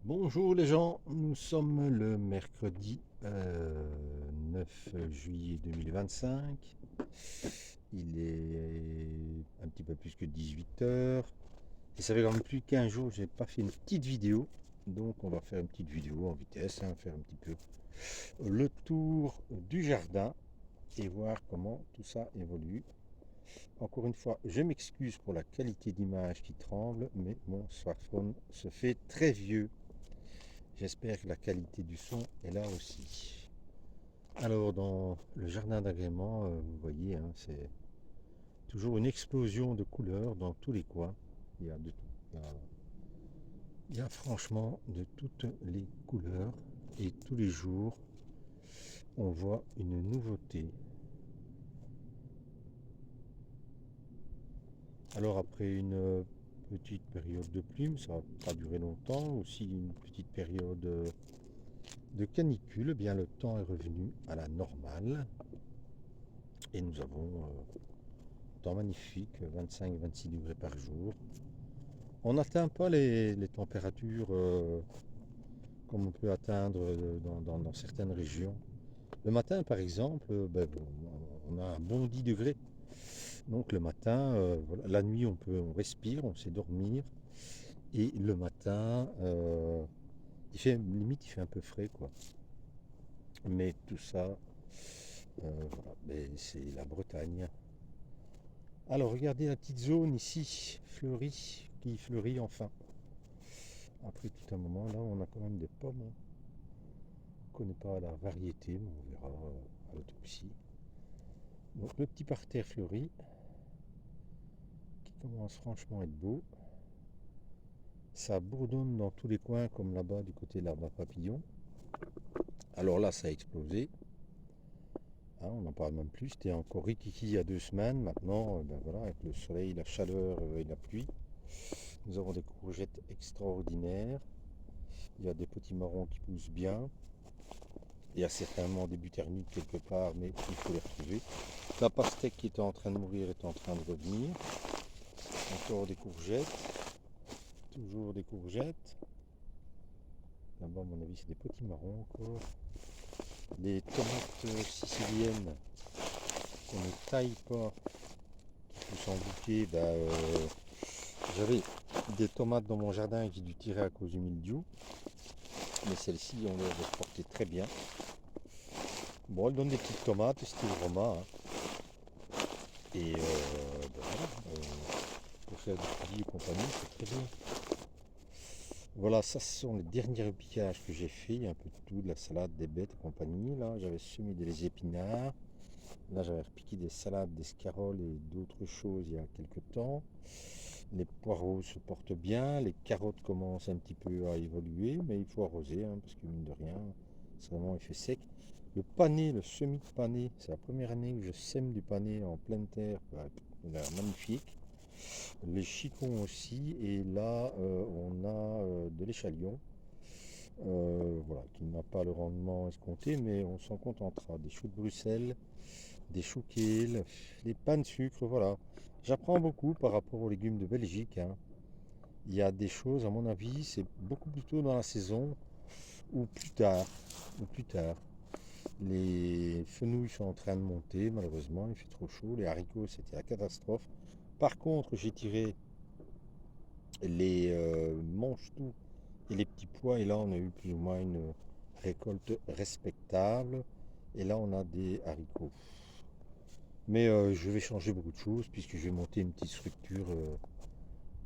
Bonjour les gens, nous sommes le mercredi 9 juillet 2025. Il est un petit peu plus que 18 heures. Et ça fait quand même plus de 15 jours que je n'ai pas fait une petite vidéo. Donc on va faire une petite vidéo en vitesse, faire un petit peu le tour du jardin et voir comment tout ça évolue. Encore une fois, je m'excuse pour la qualité d'image qui tremble, mais mon smartphone se fait très vieux. J'espère que la qualité du son est là aussi. Alors dans le jardin d'agrément, vous voyez, c'est toujours une explosion de couleurs dans tous les coins. Il y a de tout. Il y a franchement de toutes les couleurs et tous les jours, on voit une nouveauté. Alors après une petite période de pluie, ça va pas durer longtemps, aussi une petite période de canicule, eh bien le temps est revenu à la normale et nous avons temps magnifique, 25-26 degrés par jour. On n'atteint pas les températures comme on peut atteindre dans certaines régions. Le matin, par exemple, on a un bon 10 degrés. Donc le matin, voilà, la nuit, on respire, on sait dormir. Et le matin, limite, il fait un peu frais, quoi. Mais tout ça, voilà, c'est la Bretagne. Alors regardez la petite zone ici, fleurie, qui fleurit enfin. Après tout un moment, là, on a quand même des pommes. On ne connaît pas la variété, mais on verra à l'autopsie. Donc le petit parterre fleuri, qui commence franchement à être beau. Ça bourdonne dans tous les coins, comme là-bas, du côté de l'arbre à papillon. Alors là, ça a explosé. On n'en parle même plus. C'était encore rikiki il y a 2 semaines. Maintenant, voilà, avec le soleil, la chaleur et la pluie, nous avons des courgettes extraordinaires. Il y a des petits marrons qui poussent bien. Il y a certainement des buterniques quelque part, mais il faut les retrouver. La pastèque qui était en train de mourir est en train de revenir. Encore des courgettes. Toujours des courgettes. Là-bas, à mon avis, c'est des petits marrons encore. Les tomates siciliennes qu'on ne taille pas, qui poussent en bouquet, j'avais des tomates dans mon jardin que j'ai dû tirer à cause du mildiou. Mais celles-ci ont l'air de se porter très bien. Bon, elles donnent des petites tomates, style Roma. Et voilà, pour faire du coulis et compagnie, c'est très bien. Voilà, ça ce sont les derniers repiquages que j'ai fait. Il y a un peu de tout, de la salade, des bêtes et compagnie. Là, j'avais semé des épinards. Là, j'avais repiqué des salades, des scaroles et d'autres choses il y a quelques temps. Les poireaux se portent bien. Les carottes commencent un petit peu à évoluer, mais il faut arroser, parce que mine de rien, c'est vraiment effet sec. Le panais, le semis de panais, c'est la première année que je sème du panais en pleine terre. Il a l'air magnifique. Les chicons aussi. Et là, on a de l'échalion. Voilà, qui n'a pas le rendement escompté, mais on s'en contentera. Des choux de Bruxelles, des choux kale, des pains de sucre, voilà. J'apprends beaucoup par rapport aux légumes de Belgique. Il y a des choses, à mon avis, c'est beaucoup plus tôt dans la saison ou plus tard. Ou plus tard. Les fenouils sont en train de monter, malheureusement, il fait trop chaud. Les haricots, c'était la catastrophe. Par contre, j'ai tiré les manches-tout et les petits pois, et là, on a eu plus ou moins une récolte respectable. Et là, on a des haricots. Mais je vais changer beaucoup de choses puisque je vais monter une petite structure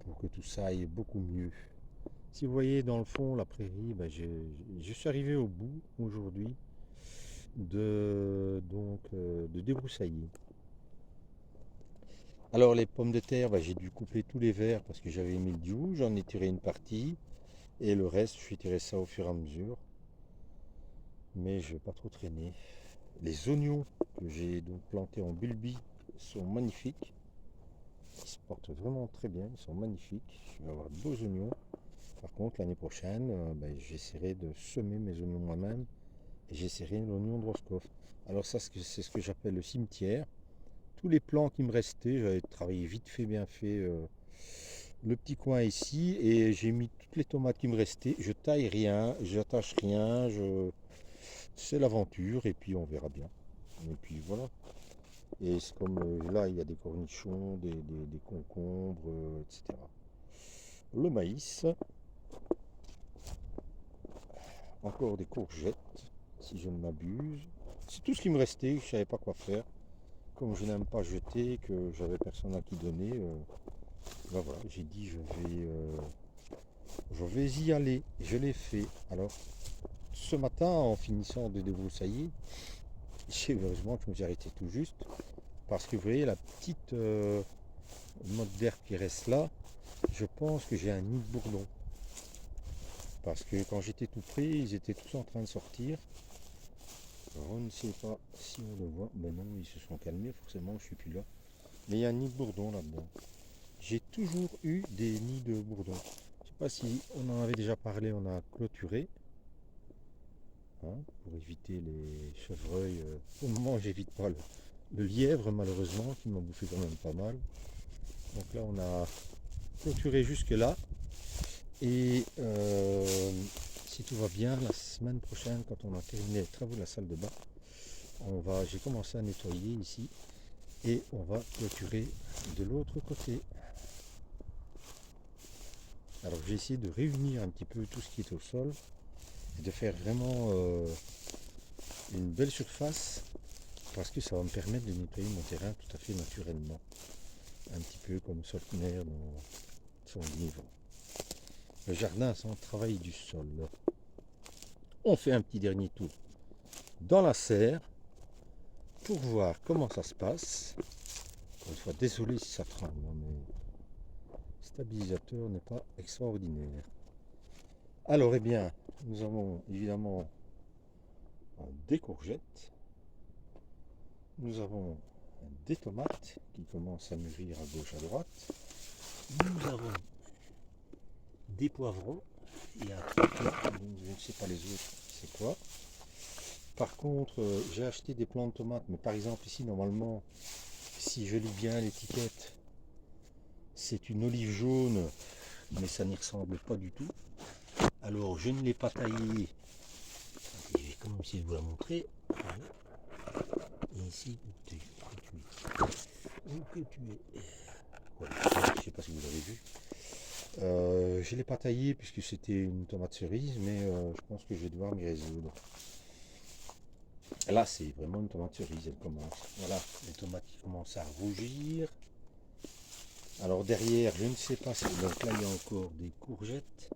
pour que tout ça aille beaucoup mieux. Si vous voyez dans le fond la prairie, je suis arrivé au bout aujourd'hui de débroussailler. Alors les pommes de terre, j'ai dû couper tous les verres parce que j'avais mis le mildiou, j'en ai tiré une partie et le reste, je vais tirer ça au fur et à mesure. Mais je ne vais pas trop traîner. Les oignons que j'ai donc plantés en bulbie sont magnifiques. Ils se portent vraiment très bien, ils sont magnifiques. Je vais avoir de beaux oignons. Par contre, l'année prochaine, j'essaierai de semer mes oignons moi-même et j'essaierai l'oignon de Roscoff. Alors ça, c'est ce que j'appelle le cimetière. Tous les plants qui me restaient, j'avais travaillé vite fait, bien fait. le petit coin ici et j'ai mis toutes les tomates qui me restaient. Je taille rien, j'attache rien, c'est l'aventure et puis on verra bien. Et puis voilà. Et c'est comme là, il y a des cornichons, des concombres, etc. Le maïs, encore des courgettes, si je ne m'abuse. C'est tout ce qui me restait, je ne savais pas quoi faire. Comme je n'aime pas jeter, que j'avais personne à qui donner, ben voilà, j'ai dit je vais y aller. Je l'ai fait. Alors, ce matin, en finissant de débroussailler, heureusement que je me suis arrêté tout juste, parce que vous voyez la petite motte d'herbe qui reste là, je pense que j'ai un nid de bourdon. Parce que quand j'étais tout près, ils étaient tous en train de sortir. Alors, on ne sait pas si on le voit. Ben non, ils se sont calmés, forcément, je suis plus là. Mais il y a un nid de bourdon là-dedans. J'ai toujours eu des nids de bourdon. Je ne sais pas si on en avait déjà parlé, on a clôturé. Hein, pour éviter les chevreuils. Au moment, j'évite pas le lièvre, malheureusement, qui m'a bouffé quand même pas mal. Donc là, on a clôturé jusque là. Et si tout va bien, la semaine prochaine, quand on a terminé les travaux de la salle de bain, j'ai commencé à nettoyer ici et on va clôturer de l'autre côté. Alors j'ai essayé de réunir un petit peu tout ce qui est au sol et de faire vraiment une belle surface parce que ça va me permettre de nettoyer mon terrain tout à fait naturellement. Un petit peu comme Solkner dans son livre. Le jardin sans travail du sol. On fait un petit dernier tour dans la serre pour voir comment ça se passe. Encore une fois, désolé si ça tremble, mais le stabilisateur n'est pas extraordinaire. Alors, eh bien, nous avons évidemment des courgettes. Nous avons des tomates qui commencent à mûrir à gauche, à droite. Nous avons des poivrons. Il y a un truc là, je ne sais pas les autres, c'est quoi. Par contre, j'ai acheté des plants de tomates, mais par exemple ici, normalement, si je lis bien l'étiquette, c'est une olive jaune, mais ça n'y ressemble pas du tout. Alors, je ne l'ai pas taillé. Je vais commencer à vous la montrer. Et ici, où tu es. Voilà, je ne sais pas si vous l'avez vu. Je ne l'ai pas taillé puisque c'était une tomate cerise, mais je pense que je vais devoir m'y résoudre. Là, c'est vraiment une tomate cerise, elle commence. Voilà, les tomates qui commencent à rougir. Alors derrière, je ne sais pas si... Donc là, il y a encore des courgettes.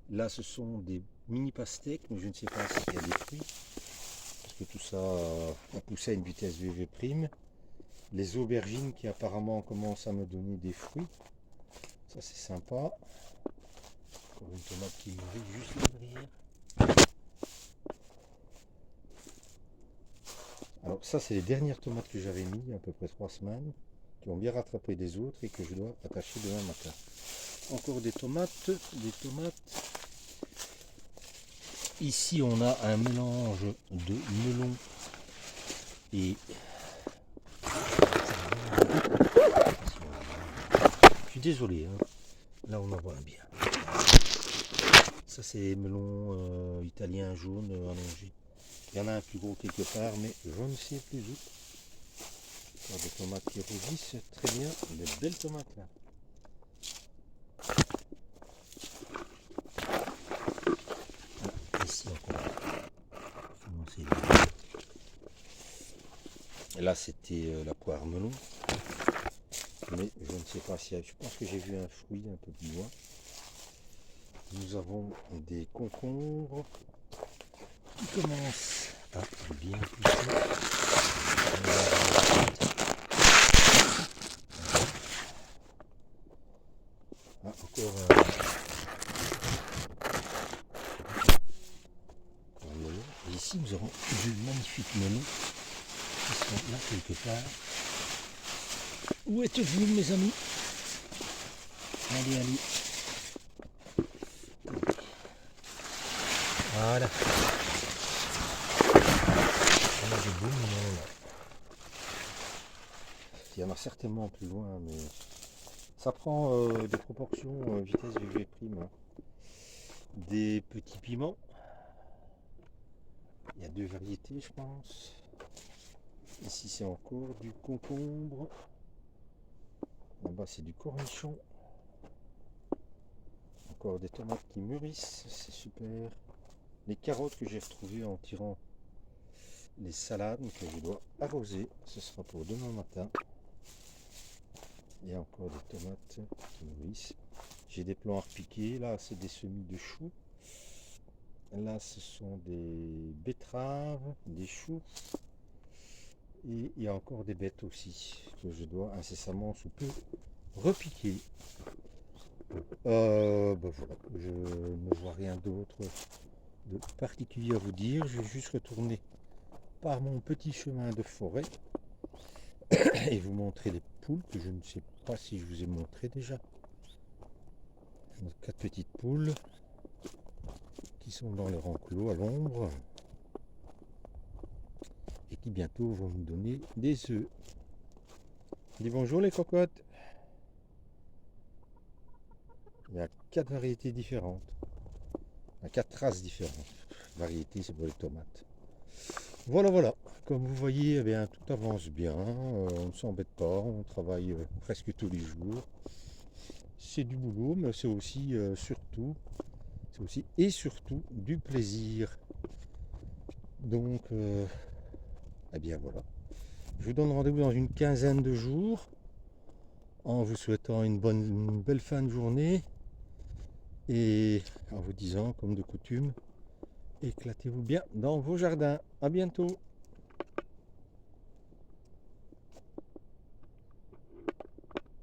Là, ce sont des mini pastèques, mais je ne sais pas s'il y a des fruits. Parce que tout ça a poussé à une vitesse VV'. Les aubergines qui apparemment commencent à me donner des fruits. Ça, c'est sympa. Encore une tomate qui mûrit juste là derrière. Alors ça, c'est les dernières tomates que j'avais mis, à peu près 3 semaines, qui ont bien rattrapé des autres et que je dois attacher demain matin. Encore des tomates, Ici, on a un mélange de melon et... Je suis désolé, hein. Là on en voit bien. Ça, c'est melon italien jaune allongé. Il y en a un plus gros quelque part, mais je ne sais plus où. Encore des tomates qui rougissent très bien, des belles tomates là. Ah, ici encore. Et là, c'était la poire melon. Mais je ne sais pas si... Je pense que j'ai vu un fruit un peu plus loin. Nous avons des concombres qui commencent à bien pousser. Ah, encore un melon. Et ici, nous avons deux magnifiques melons qui sont là quelque part. Où êtes-vous, mes amis? Allez, allez. Voilà. On a des beaux melons là. Il y en a certainement plus loin, mais Ça prend des proportions vitesse VG prime, hein. Des petits piments. Il y a 2 variétés, je pense. Ici, c'est encore du concombre. Là-bas, c'est du cornichon. Encore des tomates qui mûrissent, c'est super. Les carottes que j'ai retrouvées en tirant les salades que je dois arroser, ce sera pour demain matin. Il y a encore des tomates qui mûrissent. J'ai des plants à repiquer. Là, c'est des semis de choux. Là, ce sont des betteraves, des choux. Et il y a encore des bêtes aussi que je dois incessamment sous peu repiquer. Voilà, je ne vois rien d'autre de particulier à vous dire. Je vais juste retourner par mon petit chemin de forêt et vous montrer les poules que je ne sais pas si je vous ai montré déjà. 4 petites poules qui sont dans leur enclos à l'ombre et qui bientôt vont nous donner des œufs. Dis bonjour les cocottes. Il y a 4 variétés différentes. 4 races différentes. Variétés, c'est pour les tomates. Voilà. Comme vous voyez, eh bien, tout avance bien. On ne s'embête pas. On travaille presque tous les jours. C'est du boulot, mais c'est aussi surtout du plaisir. Donc, eh bien voilà. Je vous donne rendez-vous dans une quinzaine de jours en vous souhaitant une belle fin de journée et en vous disant, comme de coutume, éclatez-vous bien dans vos jardins. À bientôt.